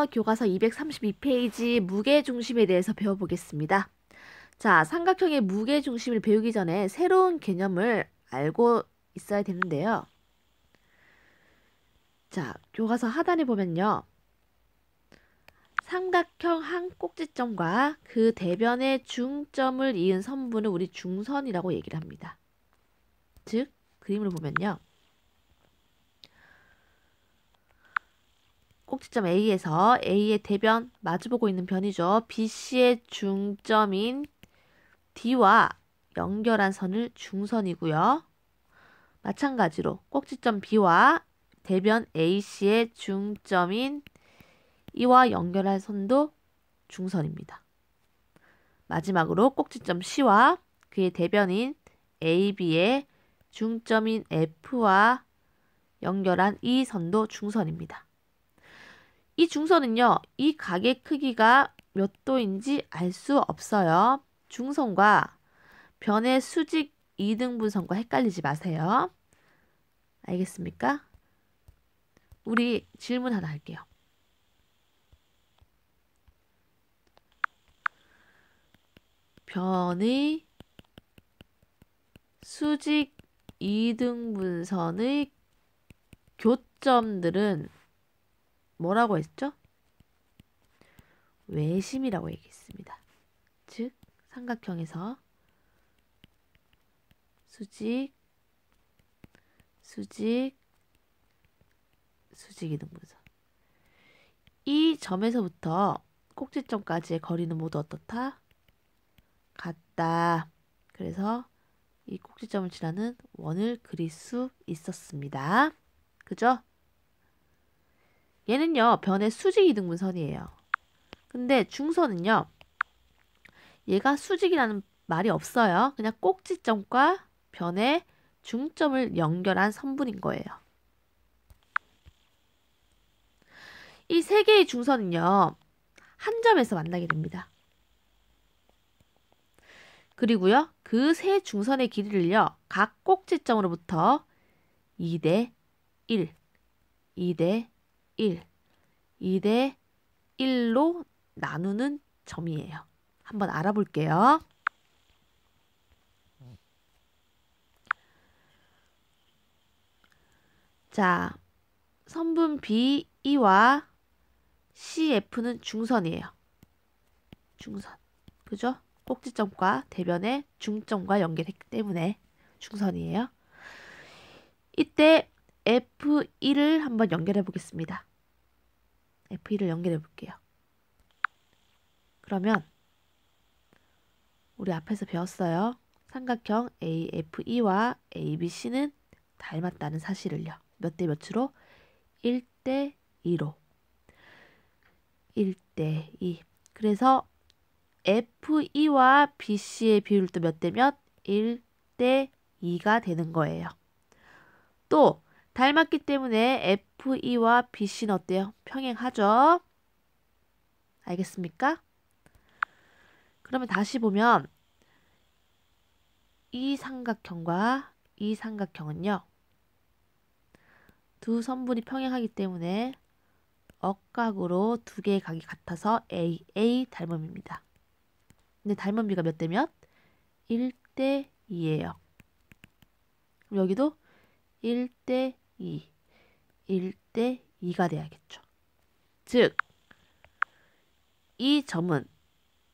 안녕하세요. 교과서 232페이지 무게중심에 대해서 배워보겠습니다. 자, 삼각형의 무게중심을 배우기 전에 새로운 개념을 알고 있어야 되는데요. 자, 교과서 하단에 보면요. 삼각형 한 꼭지점과 그 대변의 중점을 이은 선분을 우리 중선이라고 얘기를 합니다. 즉, 그림을 보면요. 꼭지점 A에서 A의 대변, 마주보고 있는 변이죠. BC의 중점인 D와 연결한 선을 중선이고요. 마찬가지로 꼭지점 B와 대변 AC의 중점인 E와 연결한 선도 중선입니다. 마지막으로 꼭지점 C와 그의 대변인 AB의 중점인 F와 연결한 이 선도 중선입니다. 이 중선은요, 이 각의 크기가 몇 도인지 알 수 없어요. 중선과 변의 수직 이등분선과 헷갈리지 마세요. 알겠습니까? 우리 질문 하나 할게요. 변의 수직 이등분선의 교점들은 뭐라고 했죠? 외심이라고 얘기했습니다. 즉, 삼각형에서 수직 이등분선. 이 점에서부터 꼭지점까지의 거리는 모두 어떻다? 같다. 그래서 이 꼭지점을 지나는 원을 그릴 수 있었습니다. 그죠? 얘는요, 변의 수직 이등분선이에요. 근데 중선은요, 얘가 수직이라는 말이 없어요. 그냥 꼭지점과 변의 중점을 연결한 선분인 거예요. 이 세 개의 중선은요, 한 점에서 만나게 됩니다. 그리고요, 그 세 중선의 길이를요, 각 꼭지점으로부터 2대 1, 2대 1, 2대 1로 나누는 점이에요. 한번 알아볼게요. 자, 선분 BE와 CF는 중선이에요. 중선. 그죠? 꼭지점과 대변의 중점과 연결했기 때문에 중선이에요. 이때 F1을 한번 연결해 보겠습니다. F1을 연결해 볼게요. 그러면 우리 앞에서 배웠어요. 삼각형 AFE와 ABC는 닮았다는 사실을요. 몇 대 몇으로? 1대 2로. 1대 2. 그래서 FE와 BC의 비율도 몇 대 몇? 1대 2가 되는 거예요. 또 닮았기 때문에 FE와 BC는 어때요? 평행하죠? 알겠습니까? 그러면 다시 보면 이 삼각형과 이 삼각형은요. 두 선분이 평행하기 때문에 억각으로 두 개의 각이 같아서 AA 닮음입니다. 근데 닮음비가 몇 대 몇? 1대 2예요. 그럼 여기도 1대 2, 1대 2가 돼야겠죠. 즉, 이 점은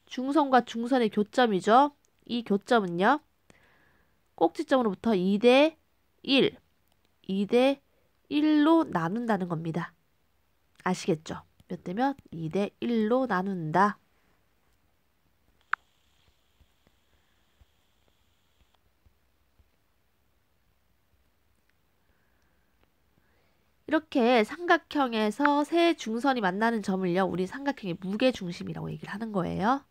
중선과 중선의 교점이죠. 이 교점은요. 꼭지점으로부터 2대 1, 2대 1로 나눈다는 겁니다. 아시겠죠? 몇 대 몇? 2대 1로 나눈다. 이렇게 삼각형에서 세 중선이 만나는 점을요. 우리 삼각형의 무게중심이라고 얘기를 하는 거예요.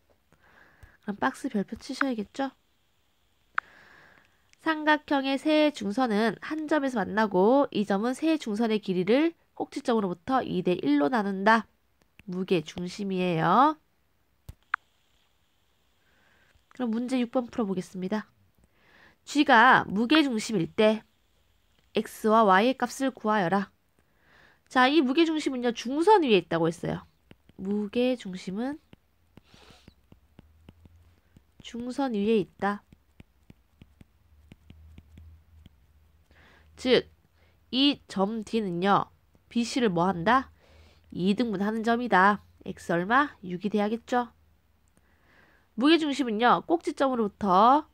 그럼 박스 별표 치셔야겠죠? 삼각형의 세 중선은 한 점에서 만나고 이 점은 세 중선의 길이를 꼭지점으로부터 2대 1로 나눈다. 무게중심이에요. 그럼 문제 6번 풀어보겠습니다. G가 무게중심일 때 X와 Y의 값을 구하여라. 자, 이 무게중심은요. 중선 위에 있다고 했어요. 무게 중심은 중선 위에 있다. 즉, 이 점 D는요, BC를 뭐 한다? 2등분하는 점이다. X 얼마? 6이 돼야겠죠? 무게중심은요, 꼭지점으로부터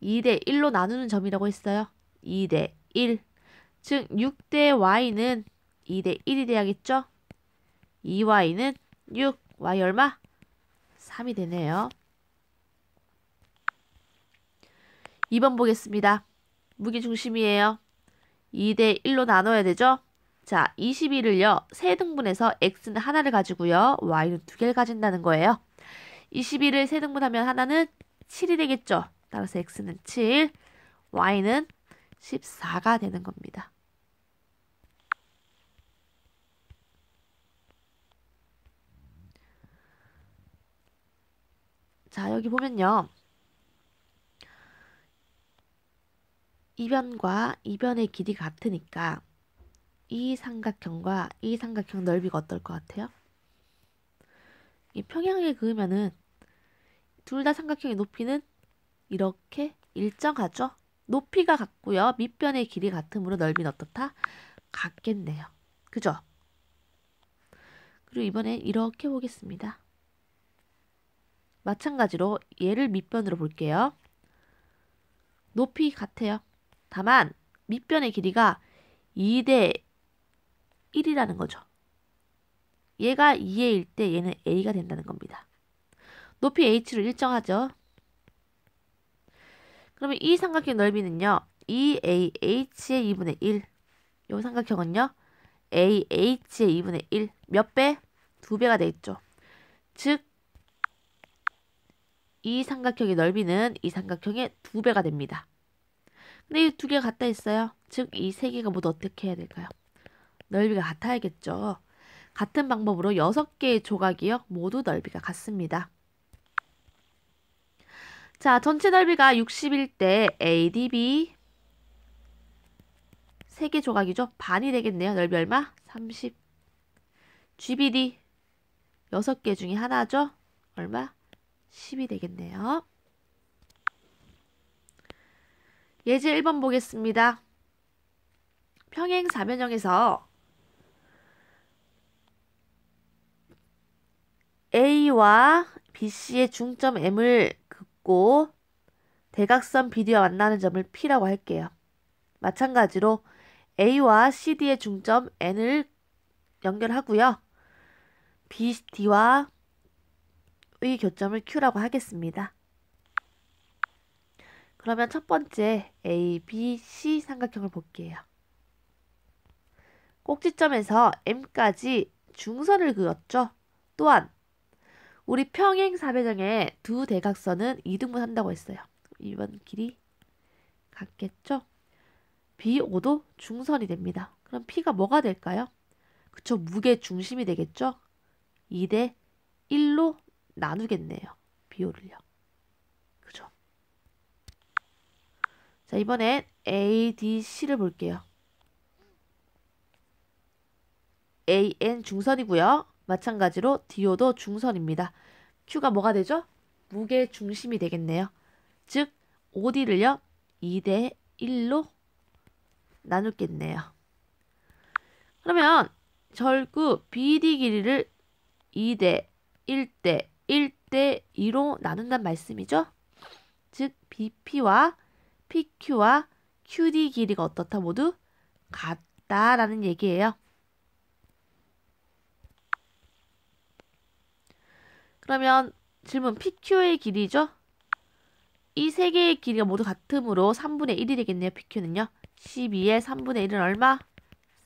2대 1로 나누는 점이라고 했어요. 2대 1. 즉, 6대 Y는 2대 1이 돼야겠죠? 2Y는 6. Y 얼마? 3이 되네요. 2번 보겠습니다. 무게중심이에요. 2대 1로 나눠야 되죠? 자, 21을요. 3등분해서 x는 하나를 가지고요. y는 2개를 가진다는 거예요. 21을 3등분하면 하나는 7이 되겠죠? 따라서 x는 7, y는 14가 되는 겁니다. 자, 여기 보면요. 이변과 이변의 길이 같으니까 이 삼각형과 이 삼각형 넓이가 어떨 것 같아요? 이 평행하게 그으면은 둘 다 삼각형의 높이는 이렇게 일정하죠? 높이가 같고요. 밑변의 길이 같으므로 넓이는 어떻다? 같겠네요. 그죠? 그리고 이번엔 이렇게 보겠습니다. 마찬가지로 얘를 밑변으로 볼게요. 높이 같아요. 다만 밑변의 길이가 2대 1이라는 거죠. 얘가 2A일 때 얘는 A가 된다는 겁니다. 높이 H로 일정하죠. 그러면 이 삼각형 넓이는요. 2AH의 2분의 1. 이 삼각형은요. AH의 2분의 1. 몇 배? 2배가 되겠죠. 즉, 이 삼각형의 넓이는 이 삼각형의 2배가 됩니다. 근데 이 두 개가 같다 했어요. 즉, 이 세 개가 모두 어떻게 해야 될까요? 넓이가 같아야겠죠. 같은 방법으로 6개의 조각이요. 모두 넓이가 같습니다. 자, 전체 넓이가 60일 때 ADB 3개 조각이죠. 반이 되겠네요. 넓이 얼마? 30. GBD 6개 중에 하나죠. 얼마? 10이 되겠네요. 예제 1번 보겠습니다. 평행 사변형에서 A와 BC의 중점 M을 긋고 대각선 BD와 만나는 점을 P라고 할게요. 마찬가지로 A와 CD의 중점 N을 연결하고요. BD와 의 교점을 Q라고 하겠습니다. 그러면 첫 번째 A, B, C 삼각형을 볼게요. 꼭지점에서 M까지 중선을 그었죠. 또한 우리 평행 사변형의 두 대각선은 2등분 한다고 했어요. 이번 길이 같겠죠? BO도 중선이 됩니다. 그럼 P가 뭐가 될까요? 그쵸, 무게 중심이 되겠죠? 2대 1로 나누겠네요. BO를요. 그죠? 자, 이번엔 ADC를 볼게요. AN 중선이고요. 마찬가지로 DO도 중선입니다. Q가 뭐가 되죠? 무게 중심이 되겠네요. 즉, OD를요. 2대 1로 나누겠네요. 그러면 절구 BD 길이를 2대 1대 1대 2로 나눈단 말씀이죠. 즉, BP와 PQ와 QD 길이가 어떻다? 모두 같다라는 얘기예요. 그러면 질문 PQ의 길이죠? 이 세 개의 길이가 모두 같으므로 3분의 1이 되겠네요. PQ는요. 12의 3분의 1은 얼마?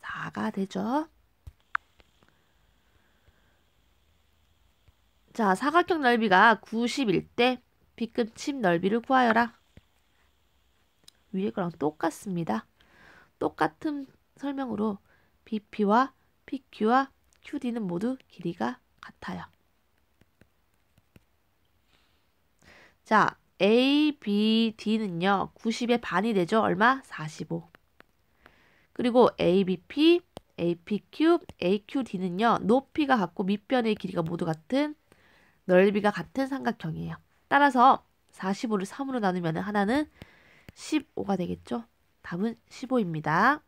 4가 되죠. 자, 사각형 넓이가 90일 때 B끝 넓이를 구하여라. 위에 거랑 똑같습니다. 똑같은 설명으로 BP와 PQ와 QD는 모두 길이가 같아요. 자, ABD는요. 90의 반이 되죠. 얼마? 45. 그리고 ABP AP 큐브 AQD는요. 높이가 같고 밑변의 길이가 모두 같은 넓이가 같은 삼각형이에요. 따라서 45를 3으로 나누면 하나는 15가 되겠죠. 답은 15입니다.